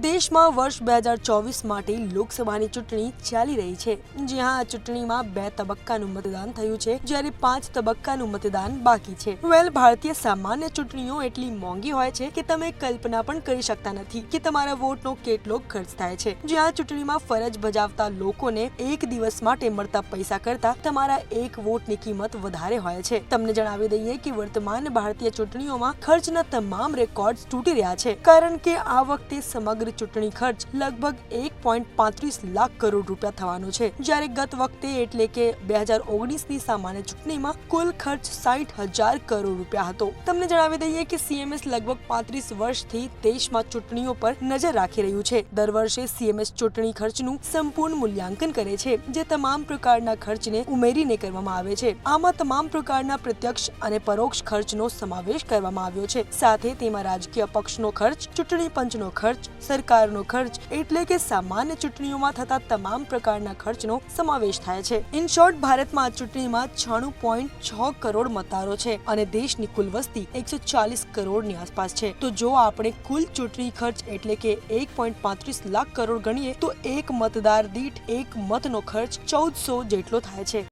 દેશમાં વર્ષ 2024 માટે લોકસભાની ચૂંટણી ચાલી રહી છે, જ્યાં આ ચૂંટણીમાં 2 તબક્કાનું મતદાન થયું છે, જ્યારે 5 તબક્કાનું મતદાન બાકી છે. ભારતીય સામાન્ય ચૂંટણીઓ એટલી મોંઘી હોય છે કે તમે કલ્પના પણ કરી શકતા નથી કે તમારા વોટનો કેટલો ખર્ચ થાય છે. જ્યાં ચૂંટણીમાં ફરજ બજાવતા લોકોને એક દિવસ માટે મળતા પૈસા કરતા તમારા એક વોટની કિંમત વધારે હોય છે. તમને જણાવી દઈએ કે વર્તમાન ભારતીય ચૂંટણીઓમાં ખર્ચના તમામ રેકોર્ડ તૂટી રહ્યા છે, કારણ કે આ વખતે સમગ્ર ચૂંટણી ખર્ચ લગભગ 1.35 લાખ કરોડ રૂપિયા થવાનો છે, જ્યારે ગત વખતે એટલે કે 2019ની સામાન્ય ચૂંટણીમાં કુલ ખર્ચ 60,000 કરોડ રૂપિયા હતો. તમને જણાવી દઈએ કે સીએમએસ લગભગ 35 વર્ષથી દેશમાં ચૂંટણીઓ પર નજર રાખી રહ્યું છે. દર વર્ષે સીએમએસ ચૂંટણી ખર્ચનું સંપૂર્ણ મૂલ્યાંકન કરે છે, જે તમામ પ્રકારના ખર્ચને ઉમેરીને કરવામાં આવે છે. આમાં તમામ પ્રકારના પ્રત્યક્ષ અને પરોક્ષ ખર્ચનો સમાવેશ કરવામાં આવ્યો છે. સાથે તેમાં રાજકીય પક્ષનો ખર્ચ, ચૂંટણી પંચનો ખર્ચ, સરકારનો ખર્ચ એટલે કે સામાન્ય ચૂંટણીઓમાં થતા તમામ પ્રકારના ખર્ચનો સમાવેશ થાય છે. ઇન શોર્ટ, ભારતમાં આ ચૂંટણીમાં 96.6 કરોડ મતદારો છે અને દેશની કુલ વસ્તી 140 કરોડની આસપાસ છે. તો જો આપણે કુલ ચૂંટણી ખર્ચ એટલે કે 1.35 લાખ કરોડ ગણીએ તો એક મતદાર દીઠ એક મતનો ખર્ચ 1400 જેટલો થાય છે.